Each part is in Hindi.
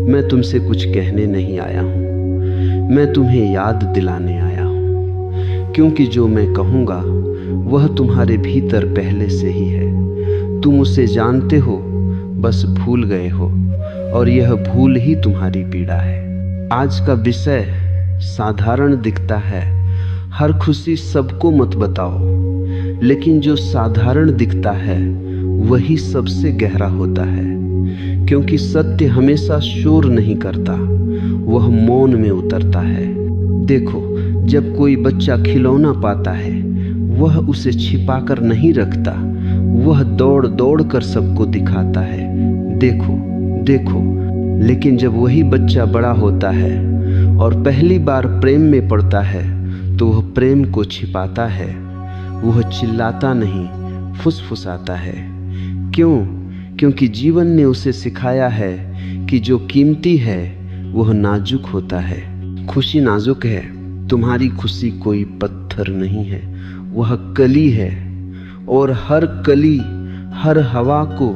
मैं तुमसे कुछ कहने नहीं आया हूँ, मैं तुम्हें याद दिलाने आया हूँ, क्योंकि जो मैं कहूँगा वह तुम्हारे भीतर पहले से ही है। तुम उसे जानते हो, बस भूल गए हो, और यह भूल ही तुम्हारी पीड़ा है। आज का विषय साधारण दिखता है, हर खुशी सबको मत बताओ, लेकिन जो साधारण दिखता है वही सबसे गहरा होता है, क्योंकि सत्य हमेशा शोर नहीं करता, वह मौन में उतरता है। देखो, जब कोई बच्चा खिलौना पाता है वह उसे छिपाकर नहीं रखता, वह दौड़ दौड़ कर सबको दिखाता है, देखो देखो। लेकिन जब वही बच्चा बड़ा होता है और पहली बार प्रेम में पड़ता है तो वह प्रेम को छिपाता है, वह चिल्लाता नहीं, फुसफुसाता है। क्यों? क्योंकि जीवन ने उसे सिखाया है कि जो कीमती है वह नाजुक होता है। खुशी नाजुक है, तुम्हारी खुशी कोई पत्थर नहीं है, वह कली है, और हर कली हर हवा को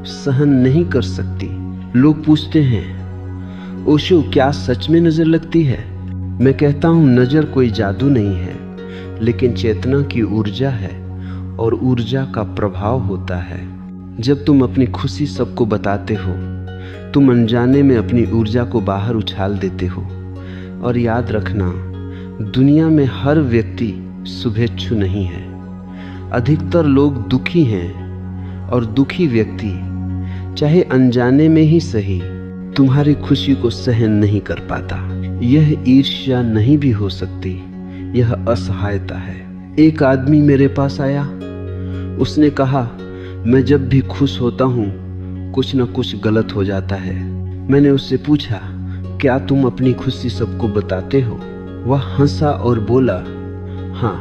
सहन नहीं कर सकती। लोग पूछते हैं, ओशो क्या सच में नजर लगती है? मैं कहता हूँ, नजर कोई जादू नहीं है, लेकिन चेतना की ऊर्जा है, और ऊर्जा का प्रभाव होता है। जब तुम अपनी खुशी सबको बताते हो, तुम अनजाने में अपनी ऊर्जा को बाहर उछाल देते हो। और याद रखना, दुनिया में हर व्यक्ति शुभेच्छु नहीं है। अधिकतर लोग दुखी हैं, और दुखी व्यक्ति चाहे अनजाने में ही सही तुम्हारी खुशी को सहन नहीं कर पाता। यह ईर्ष्या नहीं भी हो सकती, यह असहायता है। एक आदमी मेरे पास आया, उसने कहा, मैं जब भी खुश होता हूँ कुछ न कुछ गलत हो जाता है। मैंने उससे पूछा, क्या तुम अपनी खुशी सबको बताते हो? वह हंसा और बोला, हाँ,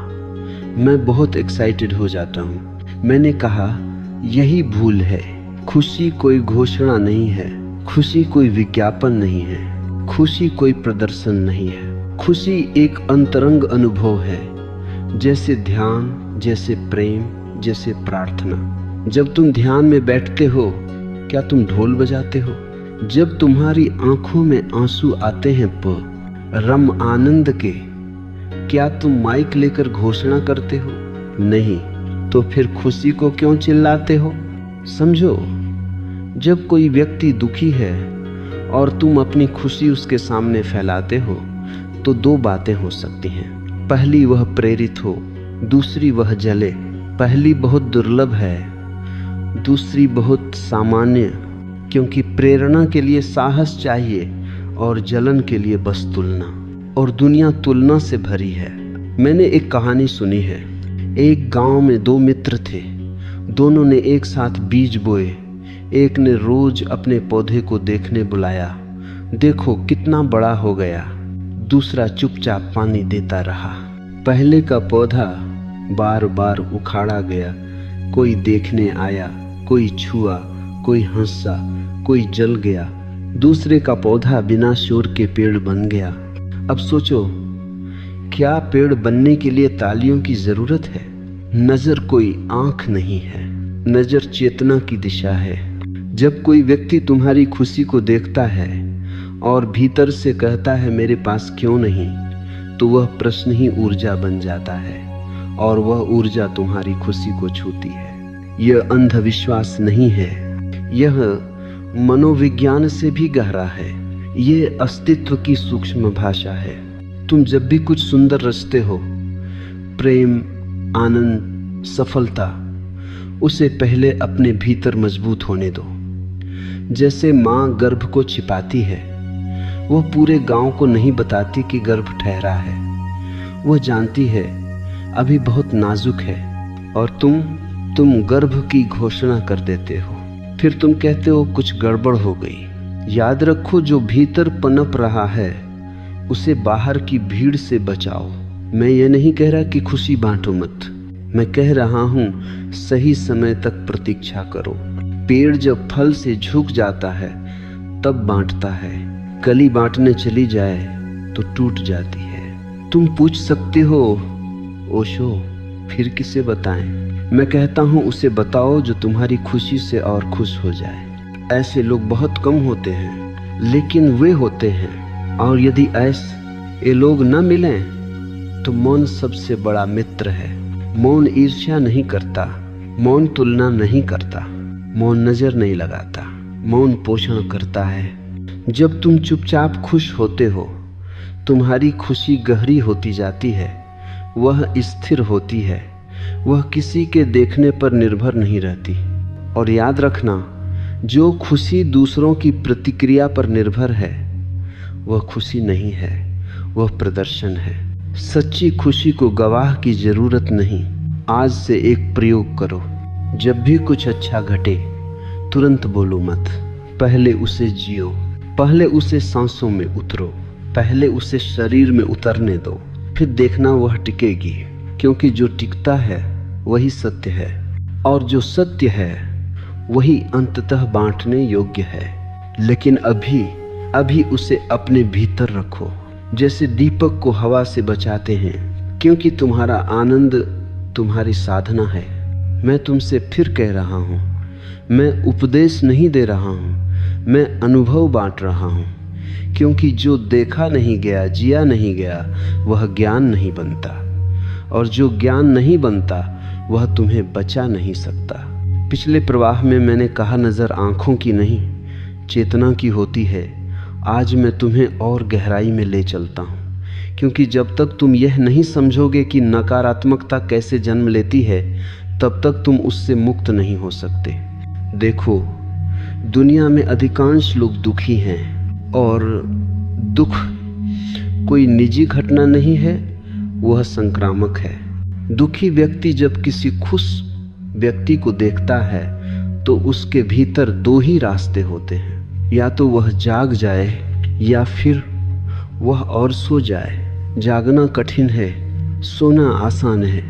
मैं बहुत एक्साइटेड हो जाता हूँ। मैंने कहा, यही भूल है। खुशी कोई घोषणा नहीं है, खुशी कोई विज्ञापन नहीं है, खुशी कोई प्रदर्शन नहीं है। खुशी एक अंतरंग अनुभव है, जैसे ध्यान, जैसे प्रेम, जैसे प्रार्थना। जब तुम ध्यान में बैठते हो, क्या तुम ढोल बजाते हो? जब तुम्हारी आंखों में आंसू आते हैं रम आनंद के, क्या तुम माइक लेकर घोषणा करते हो? नहीं, तो फिर खुशी को क्यों चिल्लाते हो? समझो, जब कोई व्यक्ति दुखी है और तुम अपनी खुशी उसके सामने फैलाते हो तो दो बातें हो सकती हैं। पहली, वह प्रेरित हो, दूसरी, वह जले। पहली बहुत दुर्लभ है, दूसरी बहुत सामान्य, क्योंकि प्रेरणा के लिए साहस चाहिए और जलन के लिए बस तुलना, और दुनिया तुलना से भरी है। मैंने एक कहानी सुनी है। एक गांव में दो मित्र थे, दोनों ने एक साथ बीज बोए। एक ने रोज अपने पौधे को देखने बुलाया, देखो कितना बड़ा हो गया। दूसरा चुपचाप पानी देता रहा। पहले का पौधा बार बार उखाड़ा गया, कोई देखने आया, कोई छुआ, कोई हंसा, कोई जल गया। दूसरे का पौधा बिना शोर के पेड़ बन गया। अब सोचो, क्या पेड़ बनने के लिए तालियों की जरूरत है? नजर कोई आंख नहीं है, नजर चेतना की दिशा है। जब कोई व्यक्ति तुम्हारी खुशी को देखता है और भीतर से कहता है मेरे पास क्यों नहीं, तो वह प्रश्न ही ऊर्जा बन जाता है, और वह ऊर्जा तुम्हारी खुशी को छूती है। यह अंधविश्वास नहीं है, यह मनोविज्ञान से भी गहरा है। यह अस्तित्व की सूक्ष्म भाषा है। तुम जब भी कुछ सुंदर रचते हो, प्रेम, आनंद, सफलता, उसे पहले अपने भीतर मजबूत होने दो। जैसे माँ गर्भ को छिपाती है, वह पूरे गांव को नहीं बताती कि गर्भ ठहरा है। वह जानती है अभी बहुत नाजुक है, और तुम गर्भ की घोषणा कर देते हो। फिर तुम कहते हो कुछ गड़बड़ हो गई। याद रखो, जो भीतर पनप रहा है उसे बाहर की भीड़ से बचाओ। मैं ये नहीं कह रहा कि खुशी बांटो मत, मैं कह रहा हूँ सही समय तक प्रतीक्षा करो। पेड़ जब फल से झुक जाता है तब बांटता है, कली बांटने चली जाए तो टूट जाती है। तुम पूछ सकते हो, ओशो फिर किसे बताएं? मैं कहता हूँ उसे बताओ जो तुम्हारी खुशी से और खुश हो जाए। ऐसे लोग बहुत कम होते हैं, लेकिन वे होते हैं। और यदि ऐसे ये लोग न मिलें तो मौन सबसे बड़ा मित्र है। मौन ईर्ष्या नहीं करता, मौन तुलना नहीं करता, मौन नजर नहीं लगाता, मौन पोषण करता है। जब तुम चुपचाप खुश होते हो, तुम्हारी खुशी गहरी होती जाती है, वह स्थिर होती है, वह किसी के देखने पर निर्भर नहीं रहती। और याद रखना, जो खुशी दूसरों की प्रतिक्रिया पर निर्भर है वह खुशी नहीं है, वह प्रदर्शन है। सच्ची खुशी को गवाह की जरूरत नहीं। आज से एक प्रयोग करो, जब भी कुछ अच्छा घटे तुरंत बोलो मत, पहले उसे जियो, पहले उसे सांसों में उतरो, पहले उसे शरीर में उतरने दो, फिर देखना वह टिकेगी। क्योंकि जो टिकता है वही सत्य है, और जो सत्य है वही अंततः बांटने योग्य है। लेकिन अभी उसे अपने भीतर रखो, जैसे दीपक को हवा से बचाते हैं। क्योंकि तुम्हारा आनंद तुम्हारी साधना है। मैं तुमसे फिर कह रहा हूँ, मैं उपदेश नहीं दे रहा हूँ, मैं अनुभव बांट रहा हूँ। क्योंकि जो देखा नहीं गया, जिया नहीं गया, वह ज्ञान नहीं बनता, और जो ज्ञान नहीं बनता वह तुम्हें बचा नहीं सकता। पिछले प्रवाह में मैंने कहा, नज़र आँखों की नहीं चेतना की होती है। आज मैं तुम्हें और गहराई में ले चलता हूँ, क्योंकि जब तक तुम यह नहीं समझोगे कि नकारात्मकता कैसे जन्म लेती है, तब तक तुम उससे मुक्त नहीं हो सकते। देखो, दुनिया में अधिकांश लोग दुखी हैं, और दुख कोई निजी घटना नहीं है, वह संक्रामक है। दुखी व्यक्ति जब किसी खुश व्यक्ति को देखता है तो उसके भीतर दो ही रास्ते होते हैं, या तो वह जाग जाए या फिर वह और सो जाए। जागना कठिन है, सोना आसान है,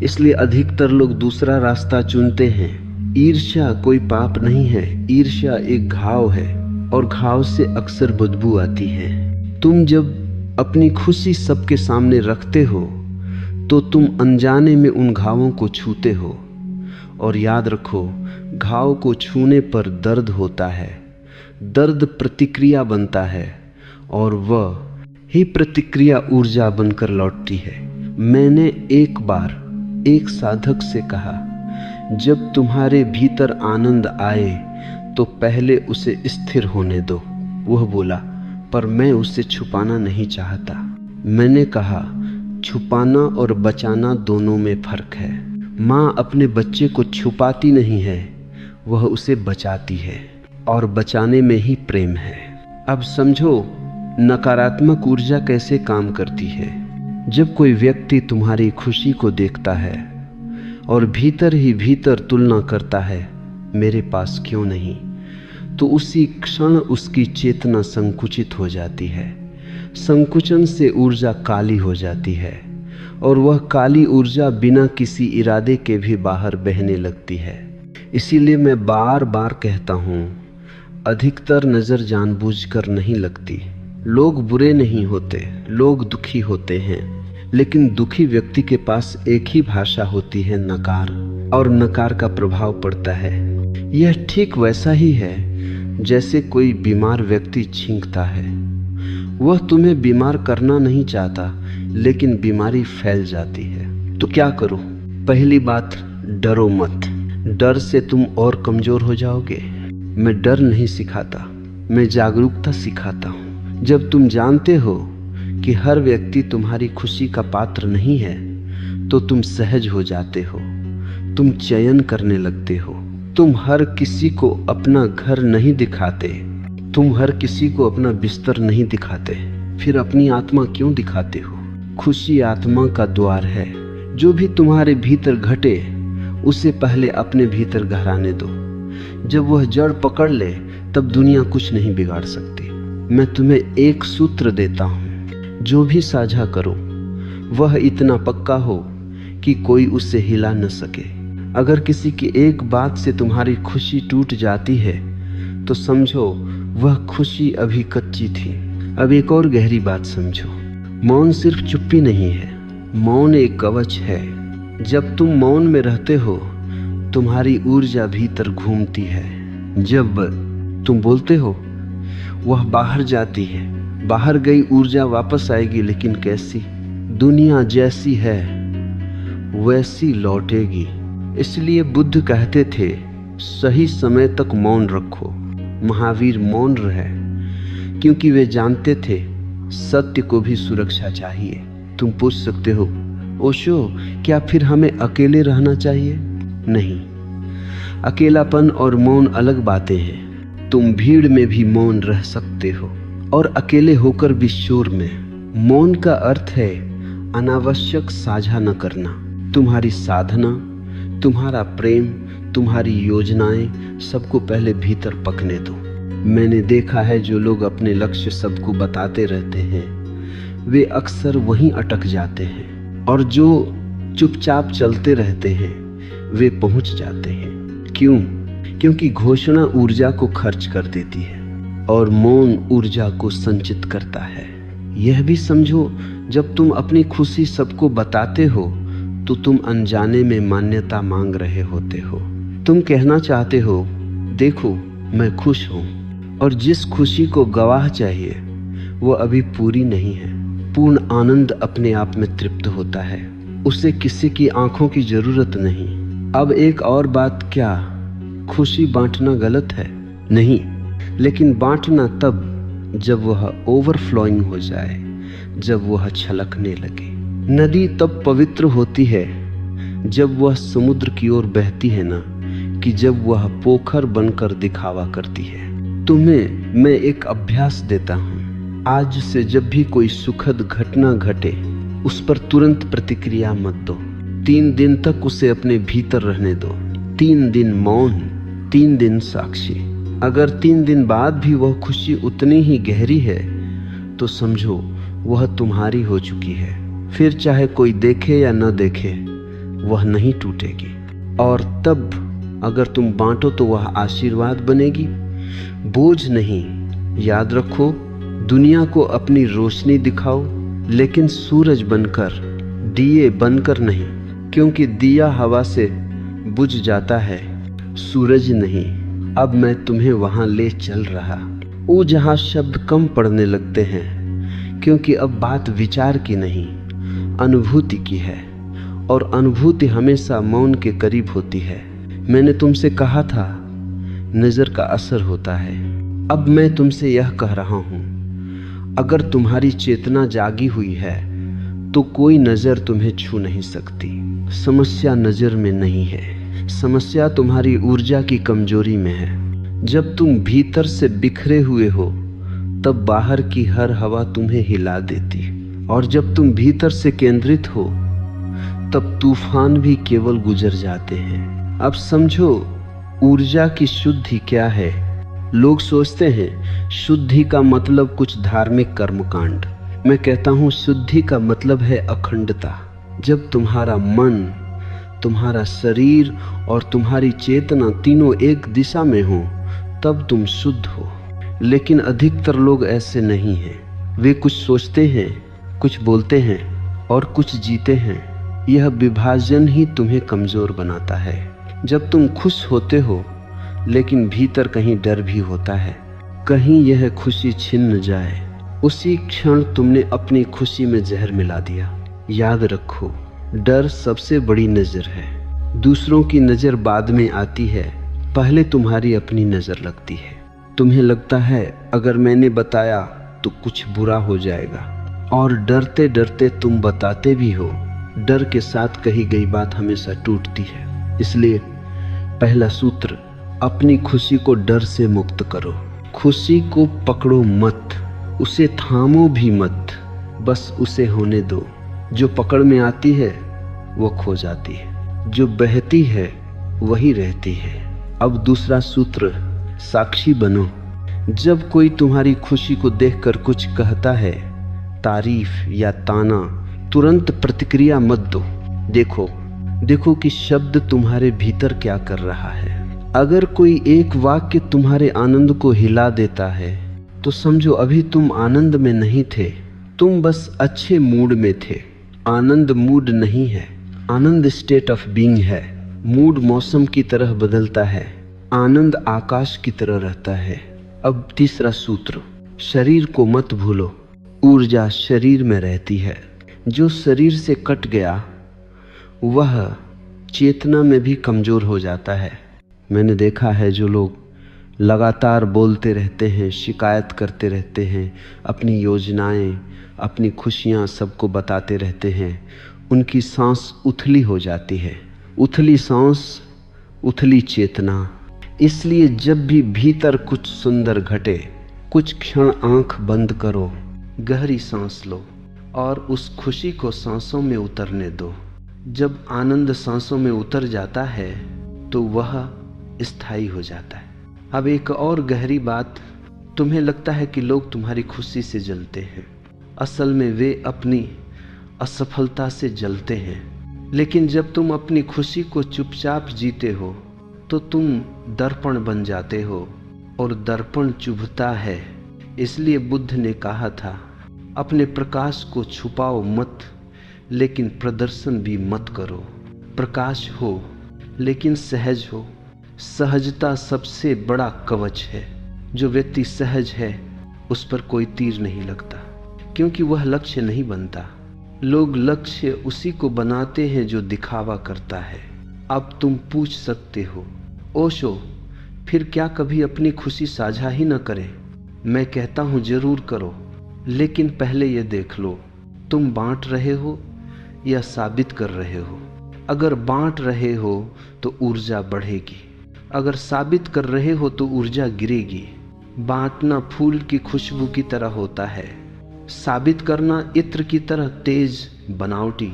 इसलिए अधिकतर लोग दूसरा रास्ता चुनते हैं। ईर्ष्या कोई पाप नहीं है, ईर्ष्या एक घाव है, और घाव से अक्सर बदबू आती है। तुम जब अपनी खुशी सबके सामने रखते हो तो तुम अनजाने में उन घावों को छूते हो। और याद रखो, घाव को छूने पर दर्द होता है, दर्द प्रतिक्रिया बनता है, और वह ही प्रतिक्रिया ऊर्जा बनकर लौटती है। मैंने एक बार एक साधक से कहा, जब तुम्हारे भीतर आनंद आए तो पहले उसे स्थिर होने दो। वह बोला, पर मैं उसे छुपाना नहीं चाहता। मैंने कहा, छुपाना और बचाना दोनों में फर्क है। माँ अपने बच्चे को छुपाती नहीं है, वह उसे बचाती है, और बचाने में ही प्रेम है। अब समझो नकारात्मक ऊर्जा कैसे काम करती है। जब कोई व्यक्ति तुम्हारी खुशी को देखता है और भीतर ही भीतर तुलना करता है, मेरे पास क्यों नहीं, तो उसी क्षण उसकी चेतना संकुचित हो जाती है। संकुचन से ऊर्जा काली हो जाती है, और वह काली ऊर्जा बिना किसी इरादे के भी बाहर बहने लगती है। इसीलिए मैं बार बार कहता हूँ, अधिकतर नज़र जानबूझकर नहीं लगती। लोग बुरे नहीं होते, लोग दुखी होते हैं, लेकिन दुखी व्यक्ति के पास एक ही भाषा होती है, नकार, और नकार का प्रभाव पड़ता है। यह ठीक वैसा ही है जैसे कोई बीमार व्यक्ति छींकता है। वह तुम्हें बीमार करना नहीं चाहता, लेकिन बीमारी फैल जाती है। तो क्या करो? पहली बात, डरो मत। डर से तुम और कमजोर हो जाओगे। मैं डर नहीं सिखाता, मैं जागरूकता सिखाता हूँ। जब तुम जानते हो कि हर व्यक्ति तुम्हारी खुशी का पात्र नहीं है, तो तुम सहज हो जाते हो, तुम चयन करने लगते हो। तुम हर किसी को अपना घर नहीं दिखाते, तुम हर किसी को अपना बिस्तर नहीं दिखाते, फिर अपनी आत्मा क्यों दिखाते हो? खुशी आत्मा का द्वार है। जो भी तुम्हारे भीतर घटे उसे पहले अपने भीतर गहराने दो। जब वह जड़ पकड़ ले तब दुनिया कुछ नहीं बिगाड़ सकती। मैं तुम्हें एक सूत्र देता हूँ, जो भी साझा करो वह इतना पक्का हो कि कोई उसे हिला न सके। अगर किसी की एक बात से तुम्हारी खुशी टूट जाती है तो समझो वह खुशी अभी कच्ची थी। अब एक और गहरी बात समझो, मौन सिर्फ चुप्पी नहीं है, मौन एक कवच है। जब तुम मौन में रहते हो तुम्हारी ऊर्जा भीतर घूमती है। जब तुम बोलते हो वह बाहर जाती है। बाहर गई ऊर्जा वापस आएगी, लेकिन कैसी? दुनिया जैसी है वैसी लौटेगी। इसलिए बुद्ध कहते थे, सही समय तक मौन रखो। महावीर मौन रहे, क्योंकि वे जानते थे सत्य को भी सुरक्षा चाहिए। तुम पूछ सकते हो, ओशो, क्या फिर हमें अकेले रहना चाहिए? नहीं, अकेलापन और मौन अलग बातें हैं। तुम भीड़ में भी मौन रह सकते हो और अकेले होकर भी शोर में। मौन का अर्थ है अनावश्यक साझा न करना। तुम्हारी साधना, तुम्हारा प्रेम, तुम्हारी योजनाएं सबको पहले भीतर पकने दो। मैंने देखा है जो लोग अपने लक्ष्य सबको बताते रहते हैं वे अक्सर वहीं अटक जाते हैं, और जो चुपचाप चलते रहते हैं वे पहुंच जाते हैं। क्यों? क्योंकि घोषणा ऊर्जा को खर्च कर देती है और मौन ऊर्जा को संचित करता है। यह भी समझो, जब तुम अपनी खुशी सबको बताते हो तो तुम अनजाने में मान्यता मांग रहे होते हो। तुम कहना चाहते हो, देखो मैं खुश हूं, और जिस खुशी को गवाह चाहिए वो अभी पूरी नहीं है। पूर्ण आनंद अपने आप में तृप्त होता है, उसे किसी की आंखों की जरूरत नहीं। अब एक और बात, क्या खुशी बांटना गलत है? नहीं, लेकिन बांटना तब जब वह ओवरफ्लोइंग हो जाए, जब वह छलकने लगे। नदी तब पवित्र होती है जब वह समुद्र की ओर बहती है ना, कि जब वह पोखर बनकर दिखावा करती है। तुम्हें मैं एक अभ्यास देता हूँ। आज से जब भी कोई सुखद घटना घटे उस पर तुरंत प्रतिक्रिया मत दो। 3 दिन तक उसे अपने भीतर रहने दो। 3 दिन मौन, 3 दिन साक्षी। अगर 3 दिन बाद भी वह खुशी उतनी ही गहरी है तो समझो वह तुम्हारी हो चुकी है। फिर चाहे कोई देखे या न देखे, वह नहीं टूटेगी। और तब अगर तुम बांटो तो वह आशीर्वाद बनेगी, बोझ नहीं। याद रखो, दुनिया को अपनी रोशनी दिखाओ, लेकिन सूरज बनकर, दिए बनकर नहीं, क्योंकि दिया हवा से बुझ जाता है, सूरज नहीं। अब मैं तुम्हें वहां ले चल रहा, वो जहां शब्द कम पड़ने लगते हैं, क्योंकि अब बात विचार की नहीं, अनुभूति की है, और अनुभूति हमेशा मौन के करीब होती है। मैंने तुमसे कहा था नजर का असर होता है। अब मैं तुमसे यह कह रहा हूं, अगर तुम्हारी चेतना जागी हुई है तो कोई नजर तुम्हें छू नहीं सकती। समस्या नजर में नहीं है, समस्या तुम्हारी ऊर्जा की कमजोरी में है। जब तुम भीतर से बिखरे हुए हो तब बाहर की हर हवा तुम्हें हिला देती, और जब तुम भीतर से केंद्रित हो तब तूफान भी केवल गुजर जाते हैं। अब समझो ऊर्जा की शुद्धि क्या है। लोग सोचते हैं शुद्धि का मतलब कुछ धार्मिक कर्मकांड। मैं कहता हूं शुद्धि का मतलब है अखंडता। जब तुम्हारा मन, तुम्हारा शरीर और तुम्हारी चेतना तीनों एक दिशा में हो तब तुम शुद्ध हो। लेकिन अधिकतर लोग ऐसे नहीं हैं। वे कुछ सोचते हैं, कुछ बोलते हैं और कुछ जीते हैं। यह विभाजन ही तुम्हें कमजोर बनाता है। जब तुम खुश होते हो लेकिन भीतर कहीं डर भी होता है, कहीं यह खुशी छिन न जाए, उसी क्षण तुमने अपनी खुशी में जहर मिला दिया। याद रखो, डर सबसे बड़ी नजर है। दूसरों की नजर बाद में आती है, पहले तुम्हारी अपनी नजर लगती है। तुम्हें लगता है अगर मैंने बताया तो कुछ बुरा हो जाएगा, और डरते डरते तुम बताते भी हो। डर के साथ कही गई बात हमेशा टूटती है। इसलिए पहला सूत्र, अपनी खुशी को डर से मुक्त करो। खुशी को पकड़ो मत, उसे थामो भी मत, बस उसे होने दो। जो पकड़ में आती है वो खो जाती है, जो बहती है वही रहती है। अब दूसरा सूत्र, साक्षी बनो। जब कोई तुम्हारी खुशी को देखकर कुछ कहता है, तारीफ या ताना, तुरंत प्रतिक्रिया मत दो। देखो कि शब्द तुम्हारे भीतर क्या कर रहा है। अगर कोई एक वाक्य तुम्हारे आनंद को हिला देता है तो समझो अभी तुम आनंद में नहीं थे, तुम बस अच्छे मूड में थे। आनंद मूड नहीं है, आनंद स्टेट ऑफ बीइंग है। मूड मौसम की तरह बदलता है, आनंद आकाश की तरह रहता है। अब तीसरा सूत्र, शरीर को मत भूलो, ऊर्जा शरीर में रहती है। जो शरीर से कट गया वह चेतना में भी कमज़ोर हो जाता है। मैंने देखा है जो लोग लगातार बोलते रहते हैं, शिकायत करते रहते हैं, अपनी योजनाएं, अपनी खुशियां सबको बताते रहते हैं, उनकी सांस उथली हो जाती है। उथली सांस, उथली चेतना। इसलिए जब भी भीतर कुछ सुंदर घटे, कुछ क्षण आंख बंद करो, गहरी सांस लो और उस खुशी को सांसों में उतरने दो। जब आनंद सांसों में उतर जाता है तो वह स्थायी हो जाता है। अब एक और गहरी बात, तुम्हें लगता है कि लोग तुम्हारी खुशी से जलते हैं। असल में वे अपनी असफलता से जलते हैं। लेकिन जब तुम अपनी खुशी को चुपचाप जीते हो तो तुम दर्पण बन जाते हो और दर्पण चुभता है। इसलिए बुद्ध ने कहा था, अपने प्रकाश को छुपाओ मत, लेकिन प्रदर्शन भी मत करो। प्रकाश हो लेकिन सहज हो। सहजता सबसे बड़ा कवच है। जो व्यक्ति सहज है उस पर कोई तीर नहीं लगता, क्योंकि वह लक्ष्य नहीं बनता। लोग लक्ष्य उसी को बनाते हैं जो दिखावा करता है। अब तुम पूछ सकते हो, ओशो फिर क्या कभी अपनी खुशी साझा ही न करें? मैं कहता हूँ जरूर करो, लेकिन पहले ये देख लो तुम बांट रहे हो या साबित कर रहे हो। अगर बांट रहे हो तो ऊर्जा बढ़ेगी, अगर साबित कर रहे हो तो ऊर्जा गिरेगी। बांटना फूल की खुशबू की तरह होता है, साबित करना इत्र की तरह तेज, बनावटी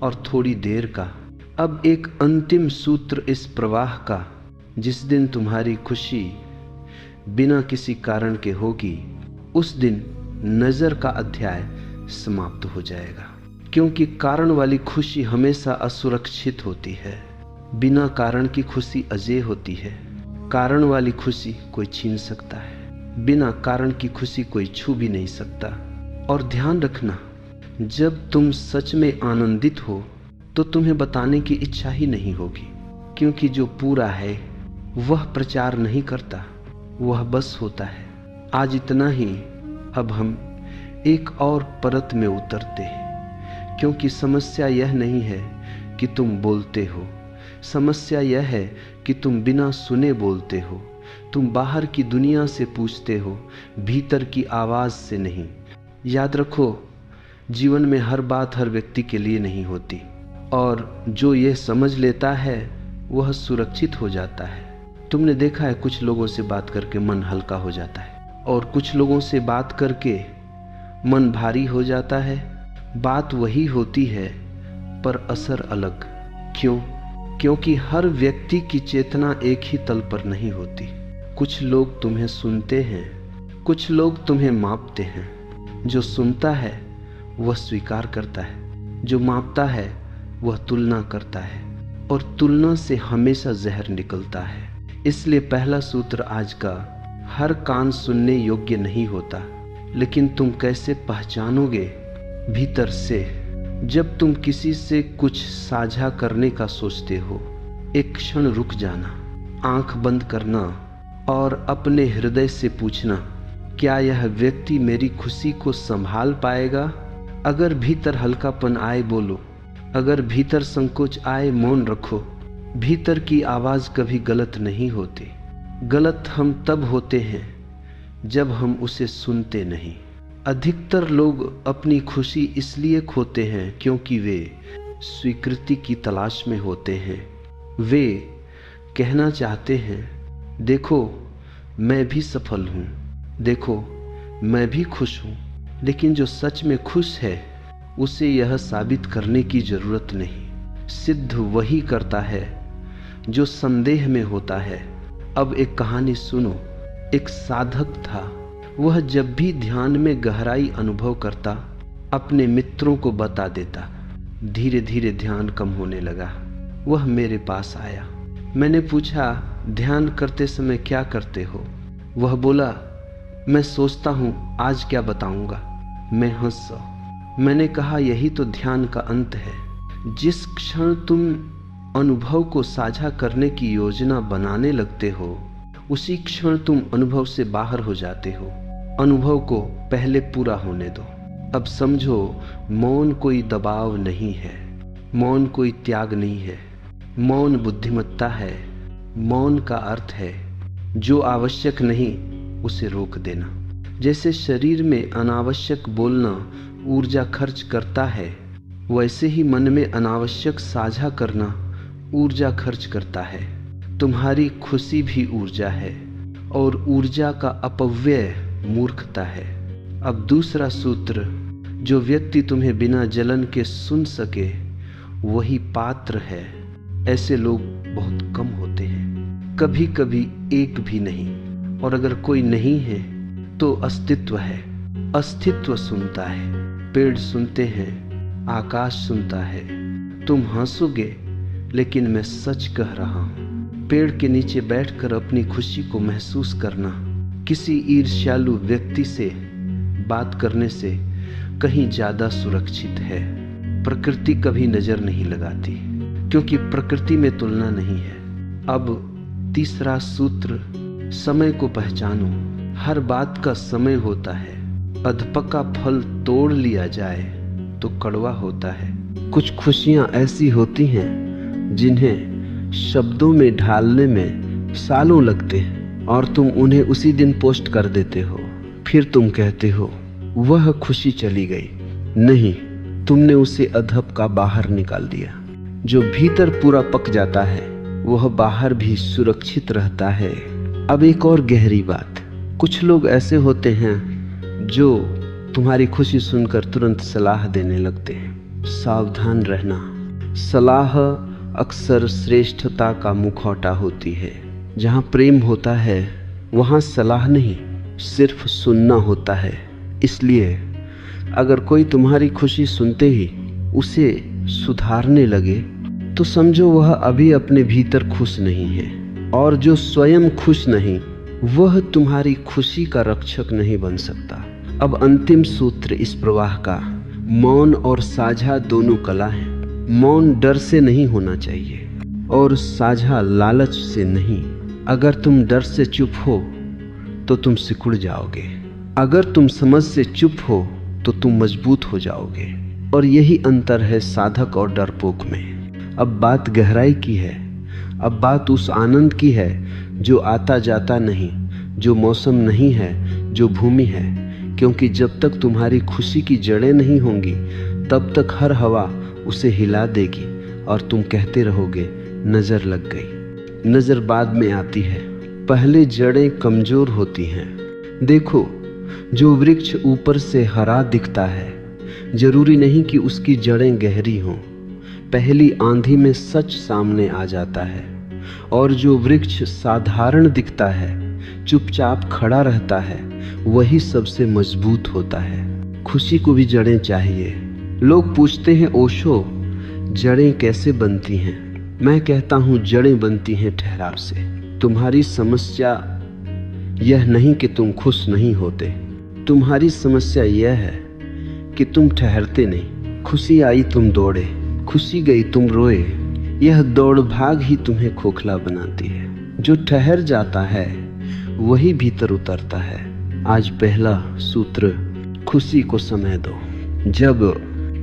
और थोड़ी देर का। अब एक अंतिम सूत्र इस प्रवाह का, जिस दिन तुम्हारी खुशी बिना किसी कारण के होगी, उस दिन नजर का अध्याय समाप्त हो जाएगा। क्योंकि कारण वाली खुशी हमेशा असुरक्षित होती है, बिना कारण की खुशी अजेय होती है। कारण वाली खुशी कोई छीन सकता है, बिना कारण की खुशी कोई छू भी नहीं सकता। और ध्यान रखना, जब तुम सच में आनंदित हो तो तुम्हें बताने की इच्छा ही नहीं होगी, क्योंकि जो पूरा है वह प्रचार नहीं करता, वह बस होता है। आज इतना ही। अब हम एक और परत में उतरते हैं, क्योंकि समस्या यह नहीं है कि तुम बोलते हो, समस्या यह है कि तुम बिना सुने बोलते हो। तुम बाहर की दुनिया से पूछते हो, भीतर की आवाज से नहीं। याद रखो, जीवन में हर बात हर व्यक्ति के लिए नहीं होती, और जो यह समझ लेता है वह सुरक्षित हो जाता है। तुमने देखा है कुछ लोगों से बात करके मन हल्का हो जाता है, और कुछ लोगों से बात करके मन भारी हो जाता है। बात वही होती है पर असर अलग। क्यों? क्योंकि हर व्यक्ति की चेतना एक ही तल पर नहीं होती। कुछ लोग तुम्हें सुनते हैं, कुछ लोग तुम्हें मापते हैं। जो सुनता है वह स्वीकार करता है, जो मापता है वह तुलना करता है, और तुलना से हमेशा जहर निकलता है। इसलिए पहला सूत्र आज का, हर कान सुनने योग्य नहीं होता, लेकिन तुम कैसे पहचानोगे भीतर से? जब तुम किसी से कुछ साझा करने का सोचते हो, एक क्षण रुक जाना, आंख बंद करना और अपने हृदय से पूछना, क्या यह व्यक्ति मेरी खुशी को संभाल पाएगा? अगर भीतर हल्कापन आए बोलो, अगर भीतर संकोच आए मौन रखो। भीतर की आवाज कभी गलत नहीं होती। गलत हम तब होते हैं जब हम उसे सुनते नहीं। अधिकतर लोग अपनी खुशी इसलिए खोते हैं क्योंकि वे स्वीकृति की तलाश में होते हैं। वे कहना चाहते हैं, देखो मैं भी सफल हूँ, देखो मैं भी खुश हूँ। लेकिन जो सच में खुश है उसे यह साबित करने की जरूरत नहीं। सिद्ध वही करता है जो संदेह में होता है। अब एक कहानी सुनो। एक साधक था, वह जब भी ध्यान में गहराई अनुभव करता अपने मित्रों को बता देता। धीरे धीरे ध्यान कम होने लगा। वह मेरे पास आया। मैंने पूछा, ध्यान करते समय क्या करते हो? वह बोला, मैं सोचता हूँ आज क्या बताऊंगा। मैं हंसा। मैंने कहा, यही तो ध्यान का अंत है। जिस क्षण तुम अनुभव को साझा करने की योजना बनाने लगते हो, उसी क्षण तुम अनुभव से बाहर हो जाते हो। अनुभव को पहले पूरा होने दो। अब समझो, मौन कोई दबाव नहीं है, मौन कोई त्याग नहीं है, मौन बुद्धिमत्ता है। मौन का अर्थ है जो आवश्यक नहीं उसे रोक देना। जैसे शरीर में अनावश्यक बोलना ऊर्जा खर्च करता है, वैसे ही मन में अनावश्यक साझा करना ऊर्जा खर्च करता है। तुम्हारी खुशी भी ऊर्जा है और ऊर्जा का अपव्यय मूर्खता है। अब दूसरा सूत्र, जो व्यक्ति तुम्हें बिना जलन के सुन सके वही पात्र है। ऐसे लोग बहुत कम होते हैं, कभी कभी एक भी नहीं। और अगर कोई नहीं है तो अस्तित्व है। अस्तित्व सुनता है, पेड़ सुनते हैं, आकाश सुनता है। तुम हंसोगे लेकिन मैं सच कह रहा हूँ। पेड़ के नीचे बैठकर अपनी खुशी को महसूस करना किसी ईर्ष्यालु व्यक्ति से बात करने से कहीं ज्यादा सुरक्षित है। प्रकृति कभी नजर नहीं लगाती क्योंकि प्रकृति में तुलना नहीं है। अब तीसरा सूत्र, समय को पहचानो। हर बात का समय होता है। अधपका फल तोड़ लिया जाए तो कड़वा होता है। कुछ खुशियां ऐसी होती हैं जिन्हें शब्दों में ढालने में सालों लगते हैं और तुम उन्हें उसी दिन पोस्ट कर देते हो। फिर तुम कहते हो वह खुशी चली गई। नहीं, तुमने उसे अधपका बाहर निकाल दिया। जो भीतर पूरा पक जाता है वह बाहर भी सुरक्षित रहता है। अब एक और गहरी बात, कुछ लोग ऐसे होते हैं जो तुम्हारी खुशी सुनकर तुरंत सलाह देने लगते हैं। सावधान रहना। सलाह अक्सर श्रेष्ठता का मुखौटा होती है। जहाँ प्रेम होता है वहाँ सलाह नहीं, सिर्फ सुनना होता है। इसलिए अगर कोई तुम्हारी खुशी सुनते ही उसे सुधारने लगे तो समझो वह अभी अपने भीतर खुश नहीं है, और जो स्वयं खुश नहीं वह तुम्हारी खुशी का रक्षक नहीं बन सकता। अब अंतिम सूत्र इस प्रवाह का, मौन और साझा दोनों कला है। मौन डर से नहीं होना चाहिए और साझा लालच से नहीं। अगर तुम डर से चुप हो तो तुम सिकुड़ जाओगे, अगर तुम समझ से चुप हो तो तुम मजबूत हो जाओगे। और यही अंतर है साधक और डरपोक में। अब बात गहराई की है। अब बात उस आनंद की है जो आता जाता नहीं, जो मौसम नहीं है, जो भूमि है। क्योंकि जब तक तुम्हारी खुशी की जड़ें नहीं होंगी तब तक हर हवा उसे हिला देगी और तुम कहते रहोगे नजर लग गई। नजर बाद में आती है, पहले जड़ें कमजोर होती हैं। देखो, जो वृक्ष ऊपर से हरा दिखता है जरूरी नहीं कि उसकी जड़ें गहरी हों। पहली आंधी में सच सामने आ जाता है। और जो वृक्ष साधारण दिखता है, चुपचाप खड़ा रहता है, वही सबसे मजबूत होता है। खुशी को भी जड़ें चाहिए। लोग पूछते हैं ओशो, जड़ें कैसे बनती हैं? मैं कहता हूँ जड़ें बनती हैं ठहराव से। तुम्हारी समस्या यह नहीं कि तुम खुश नहीं होते, तुम्हारी समस्या यह है कि तुम ठहरते नहीं। खुशी आई तुम दौड़े, खुशी गई तुम रोए। यह दौड़ भाग ही तुम्हें खोखला बनाती है। जो ठहर जाता है वही भीतर उतरता है। आज पहला सूत्र, खुशी को समय दो। जब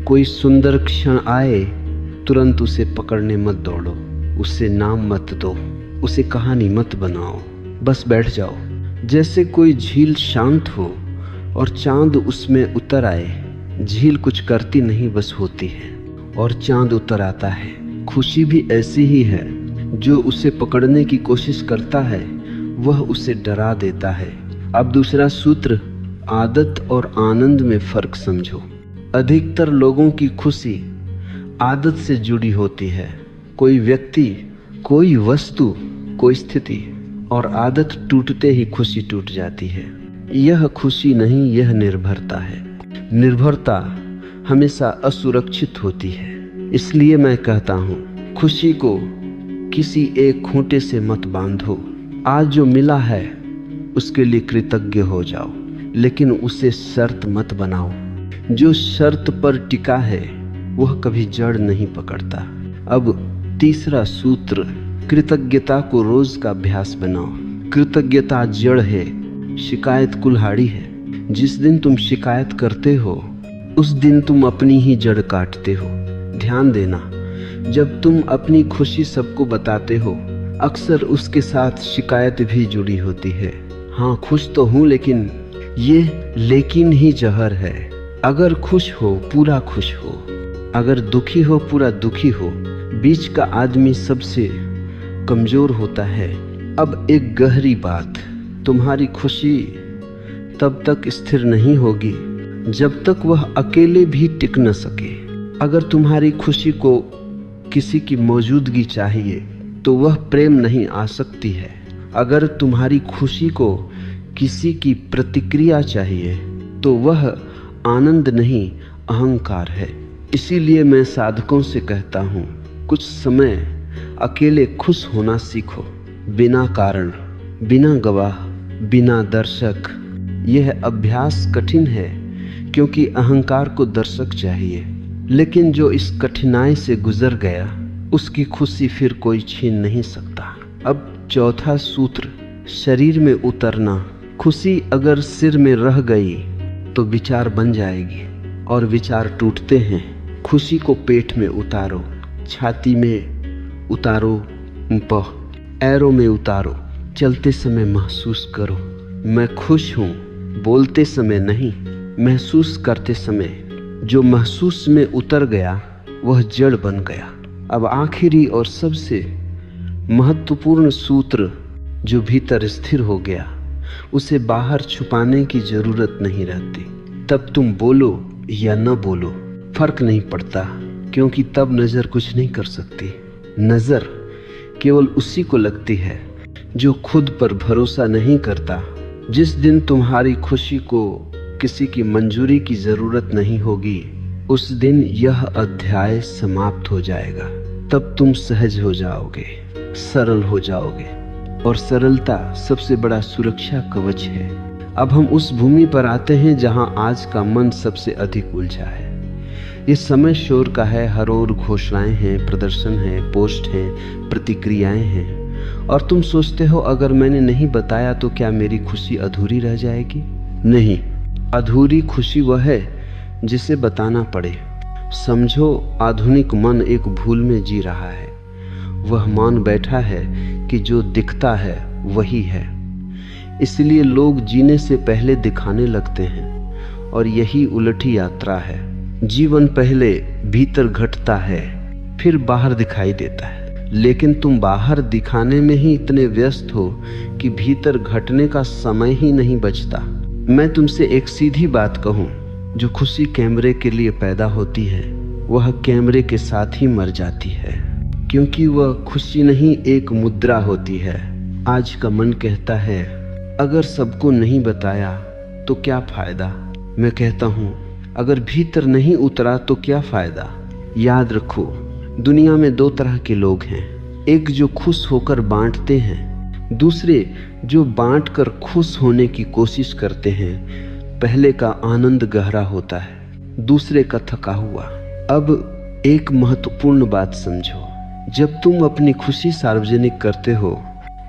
कोई सुंदर क्षण आए तुरंत उसे पकड़ने मत दौड़ो, उसे नाम मत दो, उसे कहानी मत बनाओ, बस बैठ जाओ। जैसे कोई झील शांत हो और चांद उसमें उतर आए। झील कुछ करती नहीं, बस होती है और चांद उतर आता है। खुशी भी ऐसी ही है। जो उसे पकड़ने की कोशिश करता है वह उसे डरा देता है। अब दूसरा सूत्र, आदत और आनंद में फर्क समझो। अधिकतर लोगों की खुशी आदत से जुड़ी होती है। कोई व्यक्ति, कोई वस्तु, कोई स्थिति, और आदत टूटते ही खुशी टूट जाती है। यह खुशी नहीं, यह निर्भरता है। निर्भरता हमेशा असुरक्षित होती है। इसलिए मैं कहता हूँ, खुशी को किसी एक खूंटे से मत बांधो। आज जो मिला है उसके लिए कृतज्ञ हो जाओ, लेकिन उसे शर्त मत बनाओ। जो शर्त पर टिका है वह कभी जड़ नहीं पकड़ता। अब तीसरा सूत्र, कृतज्ञता को रोज का अभ्यास बनाओ। कृतज्ञता जड़ है, शिकायत कुल्हाड़ी है। जिस दिन तुम शिकायत करते हो उस दिन तुम अपनी ही जड़ काटते हो। ध्यान देना, जब तुम अपनी खुशी सबको बताते हो अक्सर उसके साथ शिकायत भी जुड़ी होती है। हाँ, खुश तो हूँ, लेकिन ये लेकिन ही जहर है। अगर खुश हो पूरा खुश हो, अगर दुखी हो पूरा दुखी हो। बीच का आदमी सबसे कमजोर होता है। अब एक गहरी बात, तुम्हारी खुशी तब तक स्थिर नहीं होगी जब तक वह अकेले भी टिक न सके। अगर तुम्हारी खुशी को किसी की मौजूदगी चाहिए तो वह प्रेम नहीं आ सकती है। अगर तुम्हारी खुशी को किसी की प्रतिक्रिया चाहिए तो वह आनंद नहीं अहंकार है। इसीलिए मैं साधकों से कहता हूँ, कुछ समय अकेले खुश होना सीखो, बिना कारण, बिना गवाह, बिना दर्शक। यह अभ्यास कठिन है क्योंकि अहंकार को दर्शक चाहिए, लेकिन जो इस कठिनाई से गुजर गया उसकी खुशी फिर कोई छीन नहीं सकता। अब चौथा सूत्र, शरीर में उतरना। खुशी अगर सिर में रह गई तो विचार बन जाएगी और विचार टूटते हैं। खुशी को पेट में उतारो, छाती में उतारो, पैरों में उतारो। चलते समय महसूस करो मैं खुश हूँ, बोलते समय नहीं, महसूस करते समय। जो महसूस में उतर गया वह जड़ बन गया। अब आखिरी और सबसे महत्वपूर्ण सूत्र, जो भीतर स्थिर हो गया उसे बाहर छुपाने की जरूरत नहीं रहती। तब तुम बोलो या न बोलो फर्क नहीं पड़ता, क्योंकि तब नजर कुछ नहीं कर सकती। नजर केवल उसी को लगती है जो खुद पर भरोसा नहीं करता। जिस दिन तुम्हारी खुशी को किसी की मंजूरी की जरूरत नहीं होगी उस दिन यह अध्याय समाप्त हो जाएगा। तब तुम सहज हो जाओगे, सरल हो जाओगे, और सरलता सबसे बड़ा सुरक्षा कवच है। अब हम उस भूमि पर आते हैं जहां आज का मन सबसे अधिक उलझा है। ये समय शोर का है, हर ओर घोषणाएं हैं, प्रदर्शन है, पोस्ट हैं, प्रतिक्रियाएं हैं, और तुम सोचते हो अगर मैंने नहीं बताया तो क्या मेरी खुशी अधूरी रह जाएगी? नहीं, अधूरी खुशी वह है जिसे बताना पड़े। समझो, आधुनिक मन एक भूल में जी रहा है। वह मान बैठा है कि जो दिखता है वही है। इसलिए लोग जीने से पहले दिखाने लगते हैं, और यही उलटी यात्रा है। जीवन पहले भीतर घटता है, फिर बाहर दिखाई देता है, लेकिन तुम बाहर दिखाने में ही इतने व्यस्त हो कि भीतर घटने का समय ही नहीं बचता। मैं तुमसे एक सीधी बात कहूं, जो खुशी कैमरे के लिए पैदा होती है वह कैमरे के साथ ही मर जाती है, क्योंकि वह खुशी नहीं एक मुद्रा होती है। आज का मन कहता है अगर सबको नहीं बताया तो क्या फायदा। मैं कहता हूँ अगर भीतर नहीं उतरा तो क्या फायदा। याद रखो, दुनिया में दो तरह के लोग हैं, एक जो खुश होकर बांटते हैं, दूसरे जो बांटकर खुश होने की कोशिश करते हैं। पहले का आनंद गहरा होता है, दूसरे का थका हुआ। अब एक महत्वपूर्ण बात समझो, जब तुम अपनी खुशी सार्वजनिक करते हो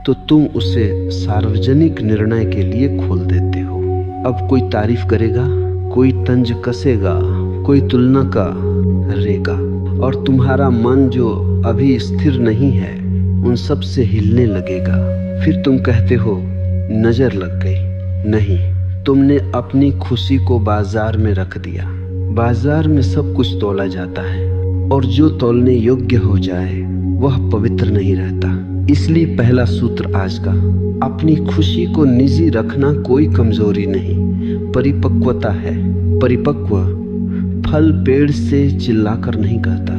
तो तुम उसे सार्वजनिक निर्णय के लिए खोल देते हो। अब कोई तारीफ करेगा, कोई तंज कसेगा, कोई तुलना करेगा, और तुम्हारा मन जो अभी स्थिर नहीं है उन सब से हिलने लगेगा। फिर तुम कहते हो नजर लग गई। नहीं, तुमने अपनी खुशी को बाजार में रख दिया। बाजार में सब कुछ तोला जाता है, और जो तोलने योग्य हो जाए वह पवित्र नहीं रहता। इसलिए पहला सूत्र आज का, अपनी खुशी को निजी रखना कोई कमजोरी नहीं, परिपक्वता है। परिपक्व फल पेड़ से चिल्लाकर नहीं कहता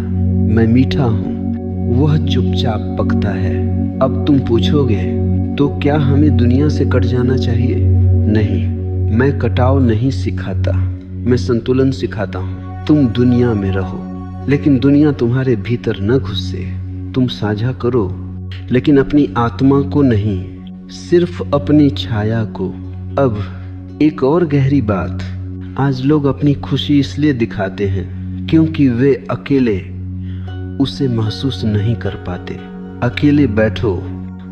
मैं मीठा हूँ, वह चुपचाप पकता है। अब तुम पूछोगे तो क्या हमें दुनिया से कट जाना चाहिए? नहीं, मैं कटाव नहीं सिखाता, मैं संतुलन सिखाता हूँ। तुम दुनिया में रहो, लेकिन दुनिया तुम्हारे भीतर न घुसे। तुम साझा करो, लेकिन अपनी आत्मा को नहीं, सिर्फ अपनी छाया को। अब एक और गहरी बात, आज लोग अपनी खुशी इसलिए दिखाते हैं क्योंकि वे अकेले उसे महसूस नहीं कर पाते। अकेले बैठो